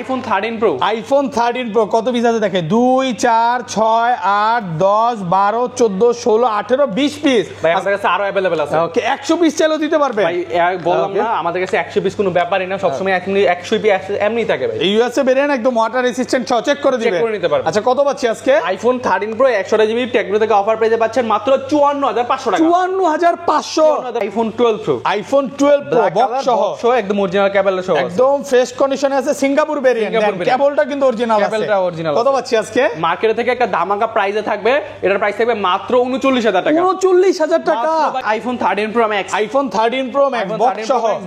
IPhone 13 pro. IPhone 13 pro কত piece আছে দেখে 2 4 6 8 10 12 14 16 18 20 পিস ভাই আমাদের কাছে আরো अवेलेबल আছে। ওকে 100 পিস চাইলেও দিতে পারবে ভাই বললাম না আমাদের কাছে 100 পিস কোনো ব্যাপারই না, সব সময় 100 পিস এমনি থাকে ভাই। ইউএসএ ভেরিয়েন্ট একদম ওয়াটার রেসিস্ট্যান্ট চেক করে দিবেন, চেক করে নিতে পারবেন। আচ্ছা কত পাচ্ছি আজকে আইফোন 13 প্রো 128 জিবি টেকনো থেকে অফার প্রাইসে পাচ্ছেন মাত্র 54500 টাকা। 54500। IPhone 12 pro, iPhone 12 pro box সহ একদম অরিজিনাল কেবল সহ একদম ফ্রেশ কন্ডিশনে আছে, সিঙ্গাপুর ভেরিয়েন্ট, কেবলটা কিন্তু অরিজিনাল আছে। কেবলটা অরিজিনাল। কত পাচ্ছি আজকে মার্কেট থেকে একটা দামাকা প্রাইসে থাকবে, এটার প্রাইস থাকবে মাত্র 39000 টাকা। 39000 টাকা iPhone 13 pro max, iPhone 13 pro max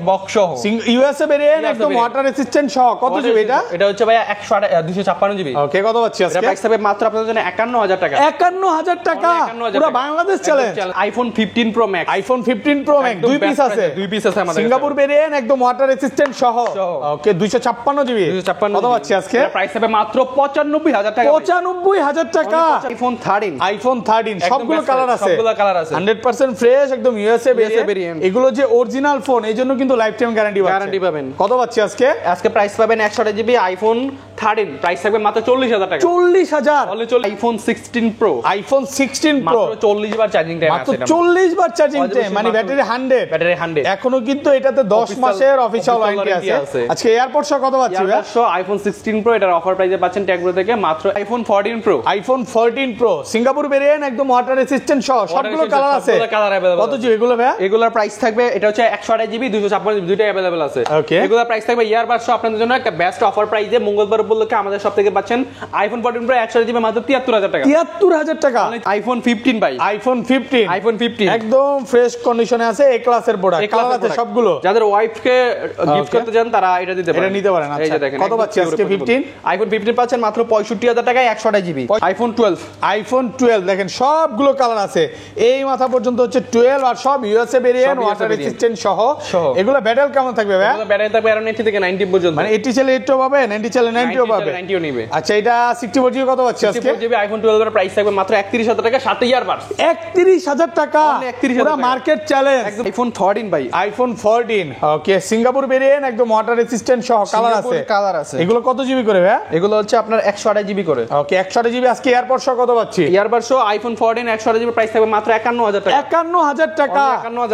box সহ ইউএসএ ভেরিয়েন্ট একদম ওয়াটার রেসিস্ট্যান্ট সহ। কত জিবি এটা? এটা হচ্ছে ভাই 256 জিবি। ওকে কত পাচ্ছি আজকে? এটা প্রাইস থাকবে মাত্র আপনাদের জন্য 51000 টাকা। 51000 টাকা পুরো Bangladesh challenge. IPhone 15 pro max, iPhone 15 pro max দুই পিস আছে, আমাদের সিঙ্গাপুর ভেরিয়েন্ট একদম ওয়াটার রেসিস্ট্যান্ট সহ। ওকে 256 জিবি। কত পাচ্ছি আজকে? এটা প্রাইস থাকবে মাত্র 95000 টাকা। 95000 টাকা আইফোন 13, আইফোন 13 সবগুলো কালার আছে, 100% ফ্রেশ একদম ইউএসএ ভেরিয়েন্ট। এগুলো যে অরিজিনাল ফোন এইজন্য কিন্তু লাইফ টাইম গ্যারান্টি পাবেন। কত পাচ্ছি আজকে? আজকে প্রাইস পাবেন 128 জিবি আইফোন 13 প্রাইস থাকবে মাত্র 40000 টাকা। 40000 আইফোন 16 প্রো, আইফোন 16 প্রো মাত্র 40 বার চার্জিং টাইম আছে। মাত্র 40 বার চার্জিং টাইম, মানে ব্যাটারি 100 এখনো কিন্তু এটাতে 10 মাসের অফিশিয়াল ওয়ারেন্টি আছে। আজকে এয়ারপোর্ট সহ কত পাচ্ছি ভাই? আইফোন 16 প্রো এটার অফার প্রাইসে পাচ্ছেন টেকনো থেকে মাত্র iPhone 14 pro, iPhone 14 pro Singapore variant একদম ওয়াটার রেসিস্ট্যান্ট সহ সবগুলো কালার আছে। কত জিবি এগুলো ভাই? এগুলোর প্রাইস থাকবে এটা হচ্ছে 128 জিবি 256 জিবি দুইটাই अवेलेबल আছে। এগুলোর প্রাইস থাকবে ইয়ারবাস সহ আপনাদের জন্য একটা বেস্ট অফার প্রাইসে মঙ্গলবার উপলক্ষে আমাদের সব থেকে পাচ্ছেন আইফোন 14 প্রো 128 জিবি মাত্র 73000 টাকা। 73000 টাকা আইফোন 15 ভাই, আইফোন 15 একদম ফ্রেশ কন্ডিশনে আছে, এ ক্লাসের প্রোডাক্ট, কালার আছে সবগুলো। যাদের ওয়াইফকে গিফট করতে চান তারা এটা দিতে পারেন, এটা নিতে পারেন। আচ্ছা কত পাচ্ছি আজকে? 15 আইফোন 15 পাচ্ছেন মাত্র 65000 টাকায় 128 জিবি। আইফোন 12 দেখেন সবগুলো কালার আছে, এই মাথা পর্যন্ত হচ্ছে 12 আর সব ইউএসএ ভেরিয়েন্ট ওয়াটার রেসিস্ট্যান্ট সহ। এগুলো ব্যাটারি কেমন থাকবে ভাই? ব্যাটারি থাকবে around 80 থেকে 90 পর্যন্ত, মানে 80 চলে 80 পাবে, 90 চলে 90 পাবে, 90ও নেবে। আচ্ছা এটা 64 জিবি কত পাচ্ছি আজকে? 64 জিবি আইফোন 12 এর প্রাইস থাকবে মাত্র 31000 টাকা, সাথে ইয়ারবাডস 31000 টাকা, পুরো মার্কেট চ্যালেঞ্জ। আইফোন 13 ভাই, আইফোন 14 ওকে সিঙ্গাপুর ভেরিয়েন্ট একদম ওয়াটার রেসিস্ট্যান্ট সহ, কালার আছে। এগুলো কত জিবি করে ভাই? এগুলো হচ্ছে আপনার 128 জিবি করে। ওকে 128 জিবি আজকে এয়ারপোর্ট সহ কত পাচ্ছি? এয়ারবাডস সহ আইফোন 14 128 জিবি প্রাইস থাকবে মাত্র 51000 টাকা। 51000 টাকা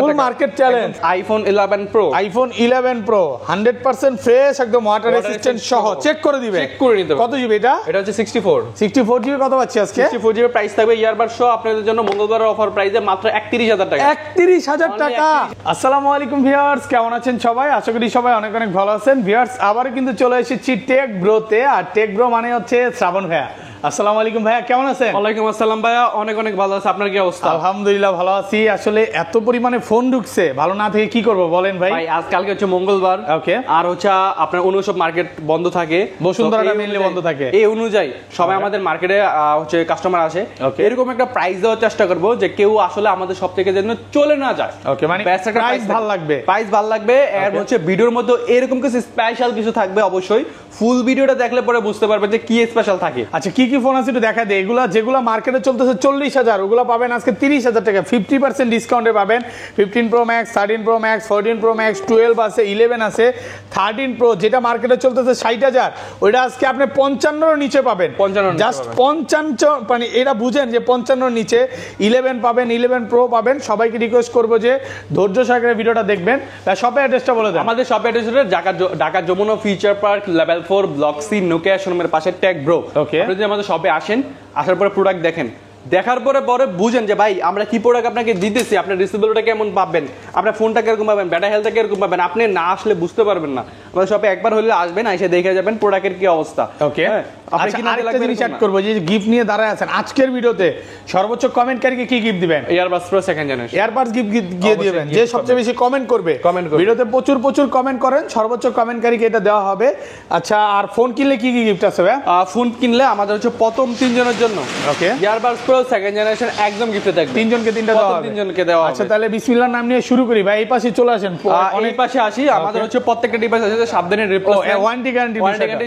full market challenge. IPhone 11 pro, iPhone 11 pro 100% fresh একদম ওয়াটার রেসিস্ট্যান্ট সহ, চেক করে দিবে, চেক করে নিতে। কত জিবি এটা? এটা হচ্ছে 64 জিবি কত পাচ্ছি আজকে? 64 জিবি প্রাইস থাকবে ইয়ারবাডস সহ আপনাদের জন্য মঙ্গলবারের অফার প্রাইসে মাত্র 31000 টাকা। 31000 টাকা। আসসালামু আলাইকুম ভিউয়ার্স, কেমন আছেন সবাই? আশা করি সবাই অনেক অনেক ভালো আছেন। ভিউয়ার্স আবার কিন্তু চলে এসেছি টেক ব্রোতে, আর টেক ব্রো মানে হচ্ছে শ্রাবণ ভাইয়া। আসসালামু আলাইকুম ভাইয়া, কেমন আছেন? ওয়ালাইকুম আসসালাম ভাইয়া, অনেক অনেক ভালো আছি। আপনার কি অবস্থা? আলহামদুলিল্লাহ ভালো আছি। আসলে এত পরিমাণে ফোন ঢুকছে, ভালো না থেকে কি করব বলেন ভাই? ভাই আজকালকে হচ্ছে মঙ্গলবার, ওকে, আর হচ্ছে আপনার অন্য সব মার্কেট বন্ধ থাকে, বসুন্ধরাটা মেইনলি বন্ধ থাকে, এই অনুযায়ী সবাই আমাদের মার্কেটে হচ্ছে কাস্টমার আসে। এরকম একটা প্রাইস দেওয়ার চেষ্টা করব যে কেউ আসলে আমাদের সব থেকে যেন চলে না যায়। ওকে, মানে প্রাইস ভালো লাগবে, প্রাইস ভালো লাগবে। এর হচ্ছে ভিডিওর মধ্যে এরকম কিছু স্পেশাল কিছু থাকবে, অবশ্যই ফুল ভিডিওটা দেখলে পরে বুঝতে পারবে যে কি স্পেশাল থাকে। আচ্ছা কি কি ফোন আছে একটু দেখা দেই। এগুলা যেগুলো মার্কেটে চলতেছে 40000 ওগুলো পাবেন আজকে 30000 টাকা, 50% ডিসকাউন্টে পাবেন। 15 pro max, 13 pro max, 14 pro max, 12 আছে, 11 আছে, 13 প্রো যেটা মার্কেটে চলতেছে 60000 ওইটা আজকে আপনি 55 এর নিচে পাবেন। জাস্ট 55, মানে এটা বুঝেন যে 55 এর নিচে 11 পাবেন, 11 প্রো পাবেন। সবাইকে রিকোয়েস্ট করব যে ধৈর্য সহকারে ভিডিওটা দেখবেন। শপের অ্যাড্রেসটা বলে দেন। আমাদের শপের অ্যাড্রেস হচ্ছে Dhaka Jamuna future park level 4 block C Nokia শোরুমের পাশে টেক ব্রো। ওকে, আপনি যদি আমাদের শপে আসেন, আসার পরে প্রোডাক্ট দেখেন, দেখার পরে বুঝেন যে ভাই আমরা কি প্রোডাক্ট আপনাকে দিতেছি, আপনার রিসিভেবলটা কেমন পাবেন, আপনার ফোনটা কিরকম পাবেন, ব্যাটারি হেলথটা কিরকম পাবেন। আপনি না আসলে বুঝতে পারবেন না। আমাদের শপে একবার হলে আসবেন, এসে দেখে যাবেন প্রোডাক্টের কি অবস্থা। ওকে, আরেকটা জিনিস অ্যাড করব, যে গিফট নিয়ে দাঁড়ায় আছেন আজকের ভিডিওতে, সর্বোচ্চ কমেন্টকারীকে কি গিফট দিবেন? AirPods pro second generation AirPods gift দিয়ে দিবেন। যে সবচেয়ে বেশি কমেন্ট করবে ভিডিওতে, প্রচুর কমেন্ট করেন, সর্বোচ্চ কমেন্টকারীকে এটা দেওয়া হবে। আচ্ছা, আর ফোন কিনলে কি কি গিফট আছে ভাই? ফোন কিনলে আমাদের হচ্ছে প্রথম 3 জনের জন্য okay AirPods pro pro second generation একদম গিফটে থাকবে। তিনজনকে তিনটা দেওয়া হবে। তিনজনকে দেওয়া হবে। আচ্ছা তাহলে বিসমিল্লাহর নাম নিয়ে শুরু করি ভাই, এই পাশে চলে আসেন। অনেক পাশে আসি, আমাদের হচ্ছে প্রত্যেকটা ডিভাইস আছে 7 দিনের রিপ্লেসমেন্ট, ওয়ারেন্টি গ্যারান্টি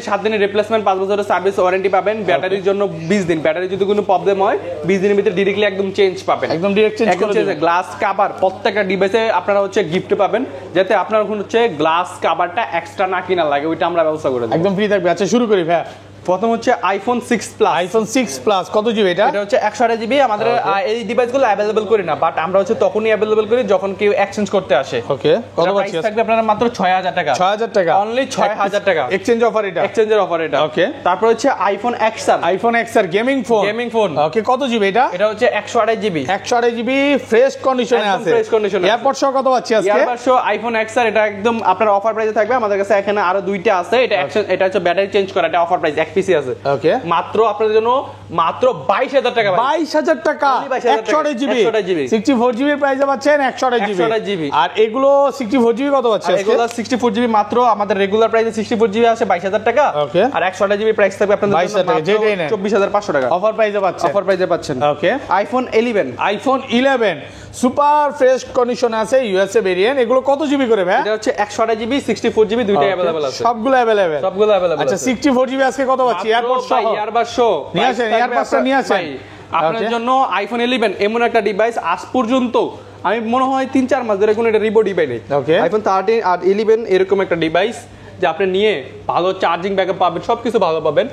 7 দিনের রিপ্লেসমেন্ট, 5 বছরের সার্ভিস ওয়ারেন্টি পাবেন। ব্যাটারির জন্য 20 দিন, ব্যাটারি যদি কোনো প্রবলেম হয় 20 দিনের ভিতরে ডিরেক্টলি একদম চেঞ্জ পাবেন, একদম ডাইরেক্ট চেঞ্জ করে দিবেন। গ্লাস কভার প্রত্যেকটা ডিভাইসে আপনারা হচ্ছে গিফট পাবেন, যাতে আপনার হচ্ছে গ্লাস কভারটা এক্সট্রা না কিনা লাগে, ওইটা আমরা ব্যবস্থা করে দেব, একদম ফ্রি থাকবে। আচ্ছা শুরু করি ভাই। প্রথম হচ্ছে আইফোন 6 প্লাস। আইফোন 6 প্লাস কত জিবি এটা? এটা হচ্ছে 128 জিবি। আমাদের এই ডিভাইসগুলো अवेलेबल করি না, বাট আমরা হচ্ছে তখনই अवेलेबल করি যখন কেউ এক্সচেঞ্জ করতে আসে। ওকে, কত প্রাইস থাকবে আপনারা মাত্র 6000 টাকা। 6000 টাকা অনলি 6000 টাকা এক্সচেঞ্জ অফার এটা, এক্সচেঞ্জের অফার এটা। ওকে, তারপর হচ্ছে iPhone XR। IPhone XR gaming phone, gaming phone. Okay, কত জিবি এটা? এটা হচ্ছে 128 জিবি। 128 জিবি ফ্রেশ কন্ডিশনে একদম আছে, ফ্রেশ কন্ডিশনে আছে। এয়ারপড সহ কত পাচ্ছি আজকে? এয়ারপড সহ আইফোন XR এটা একদম আপনার অফার প্রাইসে থাকবে। আমাদের কাছে এখানে আরো দুইটা আছে, এটা এটা হচ্ছে ব্যাটারি চেঞ্জ করা, এটা অফার প্রাইস, এক পিসি আছে। ওকে, মাত্র আপনাদের জন্য মাত্র 22000 টাকা। 22000 টাকা 128 জিবি। 64 জিবি প্রাইসে পাচ্ছেন 128 জিবি। আর এগুলো 64 জিবি কত পাচ্ছে আজকে? এগুলো 64 জিবি মাত্র আমাদের রেগুলার প্রাইসে 64 জিবি আছে 22000 টাকা। ওকে, আর 128 জিবি প্রাইস থাকবে আপনাদের জন্য 22000 টাকা, যেটাই নেন 24500 টাকা অফার প্রাইসে পাচ্ছেন। অফার প্রাইসে পাচ্ছেন। ওকে, আইফোন 11। আইফোন 11 সুপার ফ্রেশ কন্ডিশনে আছে, ইউএসএ ভেরিয়েন্ট। এগুলো কত জিবি করে ভাই? এটা হচ্ছে 128 জিবি 64 জিবি দুইটাই अवेलेबल আছে, সবগুলো अवेलेबल, সবগুলো अवेलेबल। আচ্ছা 64 জিবি আজকে কত পাচ্ছি? এয়ারপড সহ, এয়ারবাড সহ নিয়ে আসেন, এয়ারবাডটা নিয়ে আসেন আপনার জন্য। আইফোন 11 এমন একটা ডিভাইস আজ পর্যন্ত আমি মনে হয় 3-4 মাস ধরে কোনো এটা রিবো ডিভাইস নেই। আইফোন 13 আর 11 এরকম একটা ডিভাইস যে আপনি নিয়ে ভালো চার্জিং ব্যাকআপ পাবেন, সবকিছু ভালো পাবেন।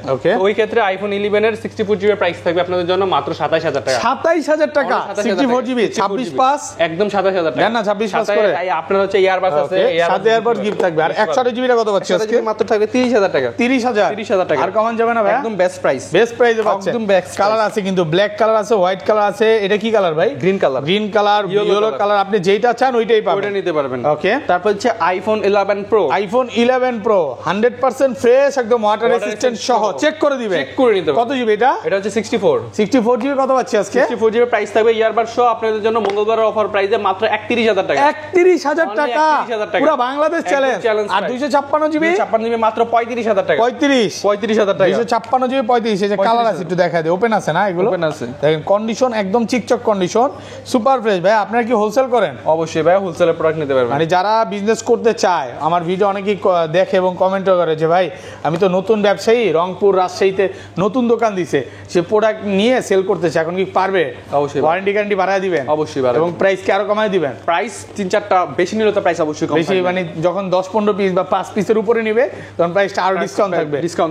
ওই ক্ষেত্রে আইফোন 11 এর 64 জিবি প্রাইস থাকবে আপনাদের জন্য মাত্র 27000 টাকা। 27000 টাকা 64 জিবি 26 পাস, একদম 27000 টাকা। দেন না 26 পাস করে। আপনার হচ্ছে ইয়ারবাস আছে, সাথে এয়ারবাড গিফট থাকবে। আর 128 জিবিটা কত পাচ্ছি আজকে? মাত্র থাকবে 30000 টাকা। 30000 টাকা। আর কমান যাবে না ভাই? একদম বেস্ট প্রাইস, বেস্ট প্রাইসে পাচ্ছেন। একদম বেস্ট কালার আছে কিন্তু, ব্ল্যাক কালার আছে, হোয়াইট কালার আছে। এটা কি কালার ভাই? Green colour. Green colour, yellow colour, আপনি যেটা চান ওইটাই পাবেন, ওইটা নিতে পারবেন। ওকে, তারপর হচ্ছে iPhone 11 pro. IPhone 11 pro 100% fresh, একদম ওয়াটার রেজিস্ট্যান্ট সহ, চেক করে দিবেন, চেক করে নিতে কত জিবি এটা? এটা হচ্ছে 64 জিবি কত পাচ্ছি আজকে? 64 জিবি প্রাইস থাকবে ইয়ারবাড সহ আপনাদের জন্য মঙ্গলবারের অফার প্রাইসে মাত্র 31000 টাকা। 31000 টাকা 31000 টাকা, পুরো বাংলাদেশ চ্যালেঞ্জ। আর 256 জিবি 256 জিবি মাত্র 35000 টাকা। 35000 টাকা 256 জিবি 35। এই যে কালার আছে একটু দেখাই দিই, ওপেন আছে না এগুলো? ওপেন আছে, দেখেন কন্ডিশন একদম চিকচক কন্ডিশন, সুপার ফ্রেশ। ভাই আপনারা কি হোলসেল করেন? অবশ্যই ভাই, হোলসেলের প্রোডাক্ট নিতে পারবেন। মানে যারা বিজনেস করতে চায়, আমার ভিডিও অনেকেই দেখে এবং কমেন্টও করে যে ভাই আমি তো নতুন ব্যবসায়ী, রংপুর রাজশাহীতে নতুন দোকান দিছে, সে প্রোডাক্ট নিয়ে সেল করতে চায়, এখন কি পারবে? অবশ্যই, ওয়ারেন্টি গ্যারান্টি বাড়ায় দিবেন? অবশ্যই বাড়ায়, এবং প্রাইস কি আরো কমায় দিবেন? প্রাইস 3-4টা বেশি নিলে তো প্রাইস অবশ্যই কম বেশি, মানে যখন 10-15 পিস বা 5 পিসের উপরে নিবে তখন প্রাইসটা আরো ডিসকাউন্ট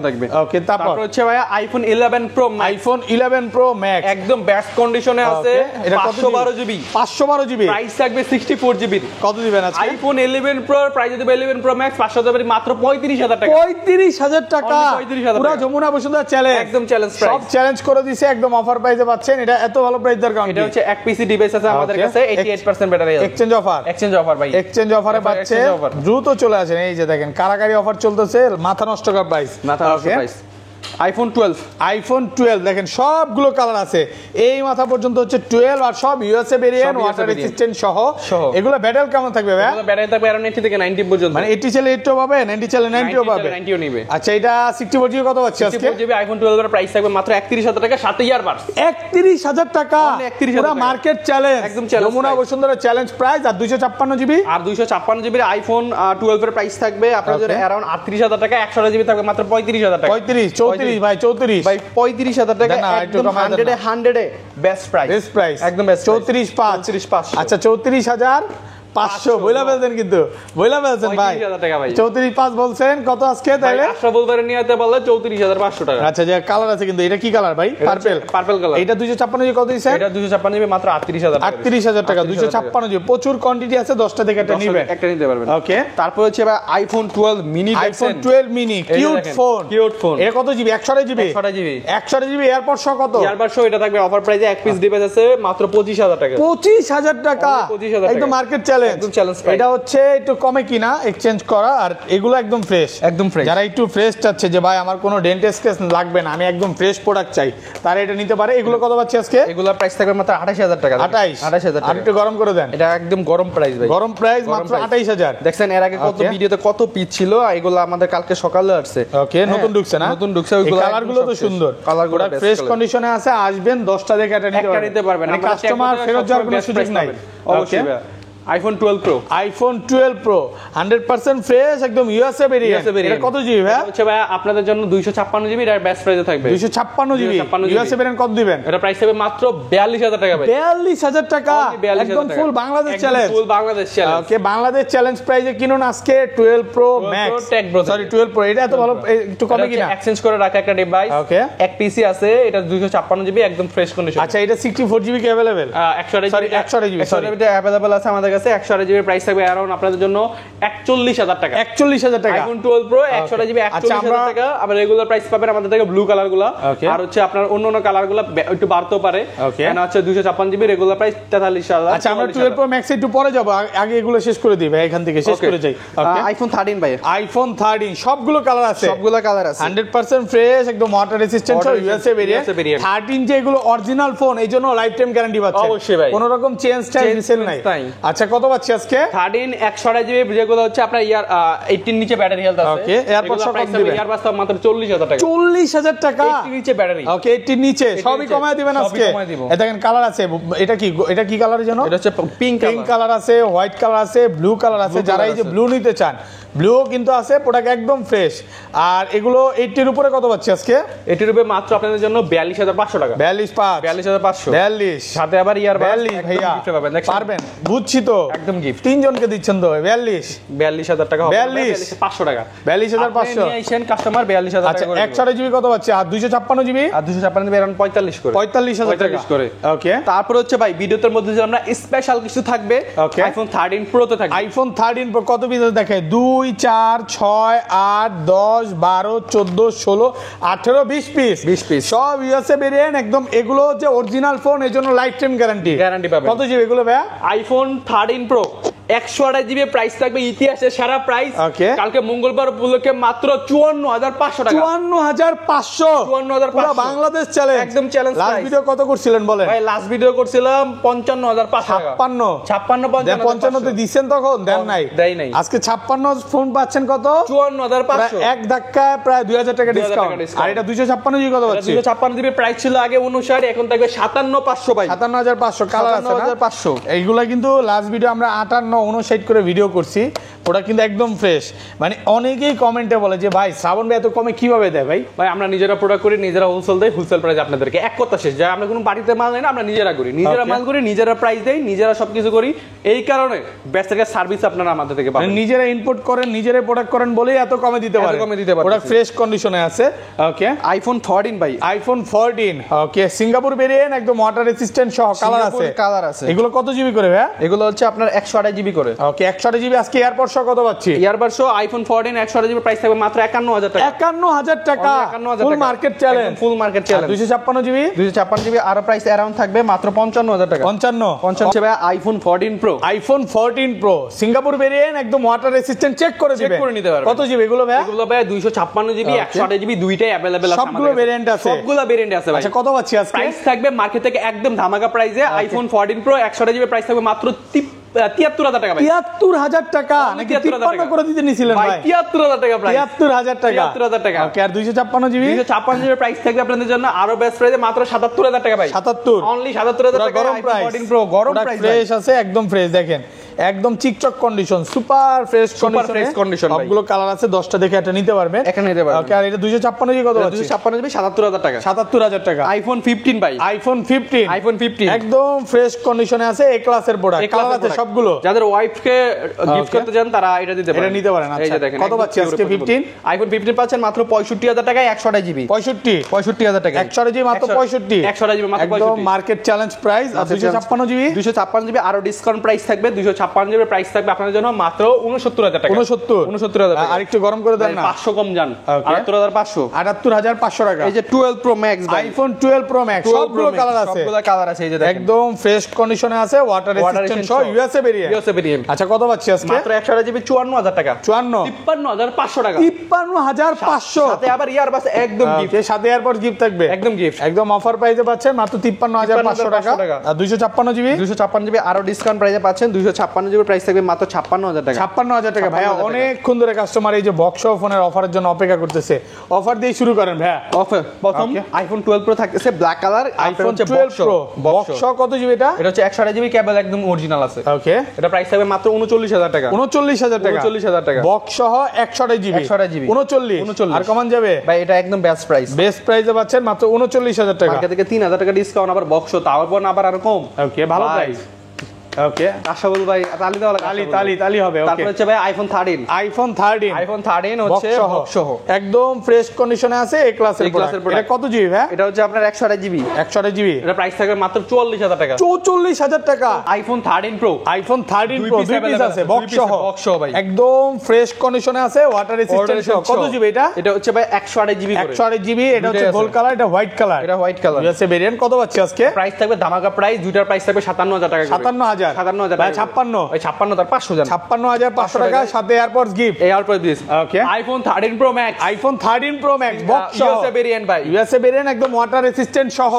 থাকবে। ওকে, তারপর হচ্ছে ভাই iPhone 11 pro, iPhone 11 pro max একদম বেস্ট কন্ডিশনে আছে, এটা 512 জিবি 512 জিবি প্রাইস থাকবে 64 জিবি। কত দিবেন আজকে? আইফোন 11 প্রো প্রাইস দেবে 11 প্রো ম্যাক্স 512 মাত্র 35000 টাকা। 35000 টাকা, 35000 পুরো যমুনা বসুন্ধরা চ্যালেঞ্জ, একদম চ্যালেঞ্জ প্রাইস, সব চ্যালেঞ্জ করে দিয়েছে, একদম অফার প্রাইসে পাচ্ছেন। এটা এত ভালো প্রাইস দরকার। এটা হচ্ছে এক পিসি ডিভাইস আছে আমাদের কাছে, 88% ব্যাটারি আছে। এক্সচেঞ্জ অফার ভাই, এক্সচেঞ্জ অফারে পাচ্ছে, দ্রুত চলে আসেন। এই যে দেখেন কারাকারি অফার চলতেছে, মাথা নষ্ট করা প্রাইস, মাথা নষ্ট প্রাইস। আইফোন 12 দেখেন সবগুলো কালার আছে, এই মাথা পর্যন্ত হচ্ছে 12, আর সব ইউএসএ ভেরিয়েন্ট, ওয়াটার রেজিস্ট্যান্ট সহ। এগুলো ব্যাটারি কেমন থাকবে ভাই? ব্যাটারি থাকবে around 80 থেকে 90 পর্যন্ত, মানে 80 চলে 80 পাবে, 90 চলে 90 পাবে, 90ও নিবে। আচ্ছা এটা 64 জিবি কত পাচ্ছে আজকে? 64 জিবি আইফোন 12 এর প্রাইস থাকবে মাত্র 31000 টাকা, সাথে ইয়ারবাডস 31000 টাকা, পুরো মার্কেট চ্যালেঞ্জ, একদম challenge, Jamuna Bashundhara challenge price. আর 256 জিবি, আর 256 জিবির আইফোন 12 এর প্রাইস থাকবে আপনাদের around 38000 টাকা, 128 জিবি থাকবে মাত্র 35000 টাকা। 34 ভাই 34 ভাই 35000 টাকা, একদম 100 এ বেস্ট প্রাইস, একদম বেস্ট 34.5। আচ্ছা 34500 বইলা ফেলছেন, কিন্তু বইলা ফেলছেন ভাই, 35000 টাকা ভাই, 34.5 বলছেন কত আজকে তাইলে? আশরাফুল ভাই নিয়ে যেতে বললে 34500 টাকা। আচ্ছা যে কালার আছে কিন্তু, এটা কি কালার ভাই? Purple colour. এটা 256 জিবি কত দিছেন? এটা 256 জিবি মাত্র 38000 টাকা। 38000 টাকা, 256 জিবি, প্রচুর কোয়ান্টিটি আছে, 10টা থেকে একটা নিবেন, একটা নিতে পারবেন। ওকে, তারপর হচ্ছে ভাই iPhone 12 mini, iPhone 12 mini cute phone. এটা কত জিবি? 128 জিবি 128 জিবি এয়ারপড সহ কত? এয়ারবাড সহ এটা থাকবে অফার প্রাইসে, এক পিস ডিভাইস আছে মাত্র 25000 টাকা। 25000 টাকা, একদম মার্কেট চ্যালেঞ্জ। চ্যালেঞ্জ, একদম চ্যালেঞ্জ। এটা হচ্ছে একটু কমে কিনা এক্সচেঞ্জ করা, আর এগুলো একদম ফ্রেশ, একদম ফ্রেশ। যারা একটু ফ্রেশ চাচ্ছে যে ভাই আমার কোনো ডেন্ট স্কেচ লাগবে না, আমি একদম ফ্রেশ প্রোডাক্ট চাই, তারা এটা নিতে পারে। এগুলো কত পাচ্ছি আজকে? এগুলোর প্রাইস থাকবে মাত্র 28000 টাকা। 28000 টাকা। আর একটু গরম করে দেন। এটা একদম গরম প্রাইস ভাই, গরম প্রাইস মাত্র 28000। দেখছেন এর আগে কত ভিডিওতে কত পিস ছিল, এগুলো আমাদের কালকে সকালে আসছে। ওকে, নতুন ঢুকছে না? নতুন ঢুকছে। এই কালারগুলো তো সুন্দর, কালারগুলো ফ্রেশ কন্ডিশনে আছে, আসবেন 10টা দেখে এটা নিতে পারবেন। কাস্টমার ফেরত যাওয়ার কোনো সুযোগ নাই। অবশ্যই iPhone 12 pro, iPhone 12 pro 100% fresh, একদম ইউএসএ ভেরিয়েন্ট। এটা কত জিবি ভাই? হচ্ছে ভাই আপনাদের জন্য 256 জিবি, এর বেস্ট প্রাইসে থাকবে 256 জিবি ইউএসএ ভেরিয়েন্ট। কত দিবেন? এটা প্রাইস হবে মাত্র 42000 টাকা ভাই। 42000 টাকা, একদম ফুল বাংলাদেশ চ্যালেঞ্জ। ফুল বাংলাদেশ চ্যালেঞ্জ। ওকে, বাংলাদেশ চ্যালেঞ্জ প্রাইসে কিনুন আজকে 12 প্রো ম্যাক্স, সরি 12 প্রো। এটা এত ভালো, একটু কমে কিনা এক্সচেঞ্জ করে রাখা একটা ডিভাইস। ওকে, এক পিসি আছে, এটা 256 জিবি একদম ফ্রেশ কন্ডিশন। আচ্ছা, এটা 64 জিবি কি अवेलेबल? 128 জিবি अवेलेबल আছে আমাদের কাছে। 128 জিবি প্রাইস থাকবে अराउंड আপনাদের জন্য 41000 টাকা। 41000 টাকা আইফোন 12 প্রো 128 জিবি 41000 টাকা। আবার রেগুলার প্রাইস পাবেন আমাদের থেকে ব্লু কালারগুলো, আর হচ্ছে আপনার অন্য কালারগুলো একটু বাড়তেও পারে। এখানে হচ্ছে 256 জিবি রেগুলার প্রাইস 43000। আচ্ছা, আমরা 12 প্রো ম্যাক্স একটু পরে যাব, আগে এগুলো শেষ করে দিই ভাই, এখান থেকে শেষ করে যাই। ওকে, আইফোন 13 ভাই, আইফোন 13 সবগুলো কালার আছে, সবগুলো কালার আছে, 100% ফ্রেশ, একদম ওয়াটার রেজিস্ট্যান্ট, ইউএসএ ভেরিয়েন্ট। 13 যে এগুলো অরিজিনাল ফোন, এইজন্য লাইফ টাইম গ্যারান্টি পাচ্ছেন। অবশ্যই ভাই, কোনো রকম চেঞ্জ রিসেল নাই। আচ্ছা, কত পাচ্ছি আজকে? 13 128 জিবি, যেগুলো হচ্ছে আপনার ইয়ার 18 নিচে ব্যাটারি হেলথ আছে। ওকে, এয়ারপড সব কত দিবেন? এয়ারবাস মাত্র 40000 টাকা। 40000 টাকা 18 নিচে ব্যাটারি। ওকে, 18 নিচে সবই কমায় দিবেন আজকে। এই দেখেন কালার আছে, এটা কি কালারের জন্য? এটা হচ্ছে পিঙ্ক কালার আছে, হোয়াইট কালার আছে, ব্লু কালার আছে। যারা এই যে ব্লু নিতে চান, ব্লু কিন্তু আছে, প্রোডাক্ট একদম ফ্রেশ। আর এগুলো 80 এর উপরে কত পাচ্ছি আজকে? 80 রুপে মাত্র আপনাদের জন্য 42500 টাকা। 42500 সাথে আবার ইয়ার 42 ভাইয়া পারবেন, বুঝছি তো, একদম গিফট। তিনজনকে দিচ্ছেন তো 42000 টাকা হবে, 42500 টাকা। 42500 নিয়ে আইছেন কাস্টমার 42000 টাকা করে। 128 জিবি কত পাচ্ছি? আর 256 জিবি, আর 256 জিবি এরকম 45 করে, 45000 টাকা করে। ওকে, তারপর হচ্ছে ভাই ভিডিওতে মধ্যে যে আমরা স্পেশাল কিছু থাকবে, আইফোন 13 প্রো তে থাকবে। আইফোন 13 প্রো কত পিস দেখে? 2 4 6 8 10 12 14 16 18 20 পিস সব ইউএসএ ভেরিয়েন্ট একদম। এগুলো যে অরিজিনাল ফোন, এর জন্য লাইফ টাইম গ্যারান্টি পাবেন। কত জিবি এগুলো ভাই? আইফোন 13 প্রো 128 জিবি প্রাইস থাকবে ইতিহাসের সেরা প্রাইস। কালকে মঙ্গলবার উপলক্ষে মাত্র 54500 টাকা। 54500 পুরো বাংলাদেশ চ্যালেঞ্জ, একদম চ্যালেঞ্জ। লাস্ট ভিডিও কত করছিলেন বলেন ভাই? লাস্ট ভিডিও করছিলাম 55500 টাকা। 55 তে দিবেন তখন দেন নাই, দেই নাই। আজকে 56 ফোন পাচ্ছেন কত? 54500, এক ধাক্কায় প্রায় 2000 টাকা ডিসকাউন্ট। আর এটা 256 জিবি কত পাচ্ছি? 256 জিবি প্রাইস ছিল আগে 59, এখন থাকবে 57500 ভাই। 57500 কালার আছে না? 57500। এইগুলা কিন্তু লাস্ট ভিডিও আমরা 58-59 করে ভিডিও করছি, ওটা কিন্তু একদম ফ্রেশ। মানে অনেকেই কমেন্টে বলে যে ভাই শ্রাবণ ভাই এত কমে কিভাবে দেয়? ভাই আমরা নিজেরা প্রোডাক্ট করি, নিজেরা হোলসেল দেই, হোলসেল প্রাইস আপনাদেরকে। এক কথা শেষ, যা আমরা কোনো বাড়িতে মাল নেই না, আমরা নিজেরা করি, নিজেরা মাল করি, নিজেরা প্রাইস দেই, নিজেরা সবকিছু করি। এই কারণে বেস্ট একটা সার্ভিস আপনারা আমাদের থেকে পাবেন। নিজেরা ইনপুট করেন, নিজেরাই প্রোডাক্ট করেন বলেই এত কমে দিতে পারে। প্রোডাক্ট ফ্রেশ কন্ডিশনে আছে। ওকে, আইফোন 13 ভাই, আইফোন 14 ওকে, সিঙ্গাপুর ভেরিয়েন্ট, একদম ওয়াটার রেসিস্ট্যান্ট সহ কালার আছে। এগুলো কত জিবি করে ভাই? এগুলো হচ্ছে আপনার 128 জিবি করে। ওকে, 128 জিবি। আজকে এয়ারপড সহ কত পাচ্ছি? এয়ারবাড সহ আইফোন 14 128 জিবি প্রাইস থাকবে মাত্র 51000 টাকা। 51000 টাকা, ফুল মার্কেট চ্যালেঞ্জ, ফুল মার্কেট চ্যালেঞ্জ। 256 জিবি, 256 জিবি আর প্রাইস अराउंड থাকবে মাত্র 55000 টাকা। 55 ভাই। IPhone 14 pro, iPhone 14 pro Singapore variant, একদম ওয়াটার রেসিস্ট্যান্ট, চেক করে দিবেন, চেক করে নিতে পারবেন। কত জিবি এগুলো ভাই? এগুলো ভাই 256 জিবি 128 জিবি দুইটাই अवेलेबल আছে, সবগুলো ভেরিয়েন্ট আছে, সবগুলো ভেরিয়েন্ট আছে ভাই। আচ্ছা, কত পাচ্ছি আজকে? প্রাইস থাকবে মার্কেট থেকে একদম ধামাকা প্রাইসে। আইফোন 14 প্রো 128 জিবি প্রাইস থাকবে মাত্র 73000 টাকা ভাই। 73000 টাকা নাকি 53 করে দিতে নিছিলেন ভাই? 73000 টাকা প্রাইস, 73000 টাকা, 73000 টাকা। ওকে, আর 256 জিবি, 256 জিবি প্রাইস থাকবে আপনাদের জন্য আরো বেস্ট প্রাইসে মাত্র 77000 টাকা ভাই। 77 অনলি 77000 টাকা। গরম প্রাইস, 14 প্রো গরম প্রাইস, ফ্রেশ আছে, একদম ফ্রেশ। দেখেন একদম চিকচক কন্ডিশন, সুপার ফ্রেশ কন্ডিশন, সবগুলো কালার আছে। 10টা দেখে এটা নিতে পারবেন, এখানে নিতে পারবেন। ওকে, আর এটা 256 জিবি কত? 256 জিবি 77000 টাকা। 77000 টাকা। আইফোন 15 ভাই, আইফোন 15, আইফোন 15 একদম ফ্রেশ কন্ডিশনে আছে, এ ক্লাসের প্রোডাক্ট, কালার আছে সবগুলো। যাদের ওয়াইফকে গিফট করতে চান তারা এটা দিতে পারেন, এটা নিতে পারেন। এই যে আচ্ছা, দেখেন কত পাচ্ছি আজকে 15? আইফোন 15 পাচ্ছেন মাত্র 65000 টাকায় 128 জিবি। 65000 টাকা। 128 জিবি মাত্র 65, 128 জিবি মাত্র 65, একদম মার্কেট চ্যালেঞ্জ প্রাইস। আর 256 জিবি, 256 জিবি আরো ডিসকাউন্ট প্রাইস থাকবে 256 জিবি প্রাইস থাকবে আপনাদের জন্য মাত্র 69000 টাকা। 69 টাকা। আর একটু গরম করে দেন না, 500 কম যান, Okay. 78500। 78500 টাকা। এই যে 12 প্রো ম্যাক্স ভাই, আইফোন 12 প্রো ম্যাক্স 12 সবগুলো Pro Max, কালার আছে, সবগুলো কালার আছে, এই যে দেখেন একদম ফ্রেশ কন্ডিশনে আছে, ওয়াটার রেজিস্ট্যান্ট সহ ইউএসএ ভেরিয়েন্ট। USA variant. আচ্ছা কত পাচ্ছি আজকে? মাত্র 128 জিবি 54000 টাকা। 54 53500 টাকা। 53500 সাথে আবার ইয়ারবাস একদম গিফট, এর সাথে এয়ারপড গিফট থাকবে, একদম গিফট। একদম অফার প্রাইসে পাচ্ছেন মাত্র 53500 টাকা। 53500 টাকা। আর 256 জিবি 256 জিবি আরো ডিসকাউন্ট প্রাইসে পাচ্ছেন। 256 জিবি প্রাইস থাকবে মাত্র 56000 টাকা। 56000 টাকা। ভাইয়া 56,000 টাকা। অনেকক্ষণ ধরে কাস্টমার এই যে বক্স ফোনের অফারের জন্য অপেক্ষা করতেছে, অফার দিয়ে শুরু করেন ভাইয়া। অফার প্রথম Okay. আইফোন 12 প্রো থাকতেছে black colour, iPhone 12 pro box কত জিবি এটা? এটা হচ্ছে 128 জিবি কেবল একদম অরিজিনাল আছে। ওকে, এটা প্রাইস থাকবে মাত্র 39000 টাকা। 39000 টাকা। 39000 টাকা। বক্স সহ 128 জিবি 128 জিবি 39 আর কমান যাবে? ভাই এটা একদম বেস্ট প্রাইস। বেস্ট প্রাইসে পাচ্ছেন মাত্র 39000 টাকা। মার্কেট থেকে 3000 টাকা ডিসকাউন্ট, আবার বক্স তারপর আবার আরো কম। ওকে, ভালো ভাই। প্রাইস। ওকে, আশাবুল ভাই তালি দেওয়া লাগে, তালি হবে। ওকে, তারপর হচ্ছে ভাই আইফোন 13। আইফোন 13 আইফোন 13 হচ্ছে বক্স সহ একদম ফ্রেশ কন্ডিশনে আছে, এ ক্লাসের ক্লাসের প্রোডাক্ট। এটা কত জিবি ভাই? এটা হচ্ছে আপনার 128 জিবি 128 জিবি। এটা প্রাইস থাকবে মাত্র 44000 টাকা। 44000 টাকা। আইফোন 13 প্রো, আইফোন 13 দুই প্রো piece 2 পিস available আছে, আছে, বক্স দুই piece সহ box সহ ভাই। একদম ফ্রেশ কন্ডিশনে আছে, ওয়াটার রেজিস্ট্যান্ট সহ। কত জিবি এটা? এটা হচ্ছে ভাই 128 জিবি করে। 128 জিবি। এটা হচ্ছে দুইটাই আছে। গোল্ড কালার, এটা হোয়াইট কালার। এটা হোয়াইট কালার। USA variant. কত পাচ্ছি আজকে? প্রাইস থাকবে ধামাকা প্রাইস, দুইটার প্রাইস থাকবে 57000 টাকা করে। 57000 57000 ভাই, টাকা। 56 ওই 56 তার 500 জান। 56500 টাকা, সাথে AirPods gift. AirPod this. Okay, iPhone 13 pro max, iPhone 13 pro max box সহ ইউএসএ ভেরিয়েন্ট ভাই। ইউএসএ ভেরিয়েন্ট একদম ওয়াটার রেজিস্ট্যান্ট সহ।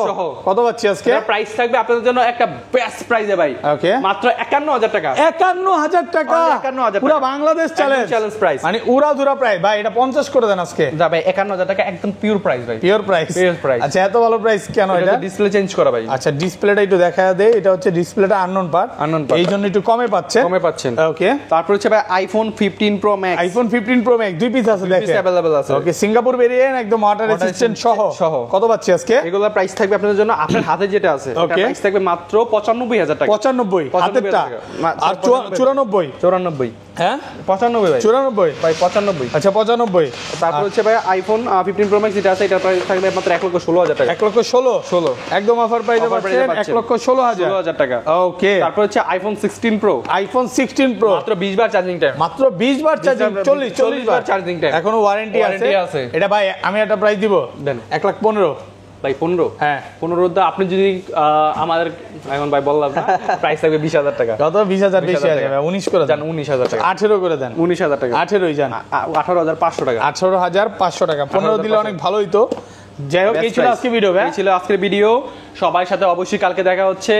কত পাচ্ছি আজকে? এর প্রাইস থাকবে আপনাদের জন্য একটা বেস্ট প্রাইসে ভাই। ওকে, মাত্র 51000 টাকা। 51000 টাকা। 51000 পুরো টাকা। Bangladesh challenge challenge price. মানে উড়াধুরা প্রাইস ভাই। এটা 50 করে দেন আজকে। যা ভাই 51000 টাকা একদম পিওর প্রাইস ভাই। Pure price. Pure price। আচ্ছা, এত ভালো প্রাইস কেন এটা? এটা ডিসপ্লে চেঞ্জ করা ভাই। আচ্ছা, ডিসপ্লেটা একটু দেখা দেই। এটা হচ্ছে ডিসপ্লেটা আননোন পার্ট, Unknown part। এই জন্য একটু কমে পাচ্ছেন। কমে পাচ্ছেন। ওকে, তারপর হচ্ছে ভাই iPhone 15 pro max. IPhone 15 pro max 2 piece আছে, দেখেন अवेलेबल আছে। ওকে, সিঙ্গাপুর ভেরিয়েন্ট একদম ওয়াটার রেজিস্ট্যান্ট সহ। কত পাচ্ছি আজকে? এগুলোর প্রাইস থাকবে আপনাদের জন্য, আপনার হাতে যেটা আছে এটা Okay। প্রাইস থাকবে মাত্র 95000 টাকা। 95 হাতেরটা। 95,000 আর 94 94 হ্যাঁ 95 ভাই। 94 ভাই 95। আচ্ছা 95। তারপর হচ্ছে ভাই আইফোন 15 প্রো ম্যাক্স যেটা আছে এটা প্রাইস থাকবে মাত্র 1,16,000 টাকা। 1,16,000 একদম অফার প্রাইসে Offer price এ পাচ্ছেন পাচ্ছেন। 1,16,000 16,000 টাকা। ওকে, তারপর হচ্ছে আইফোন 16 প্রো, আইফোন 16 প্রো মাত্র 20 বার চার্জিং টাইম। মাত্র 20 বার চার্জিং, 40 বার চার্জিং টাইম। এখনো ওয়ারেন্টি Warranty আছে আছে। এটা ভাই আমি একটা প্রাইস দিব দেন। 1,15,000 ভাই 15। হ্যাঁ 15 দা আপনি যদি আমাদের এখন ভাই বললাম না প্রাইস থাকবে 20000 টাকা। কত 20,000 বেশি আছে ভাই, 19 করে জান দেন, 19000 টাকা। 18 করে দেন, 19000 টাকা। 18ই জান, 18500 টাকা। 18,500 টাকা। 15 দিলে অনেক ভালো হইতো। যাই হোক, এই ছিল আজকে ভিডিও ভাই। এই ছিল আজকের ভিডিও। সবার সাথে অবশ্যই কালকে দেখা হচ্ছে।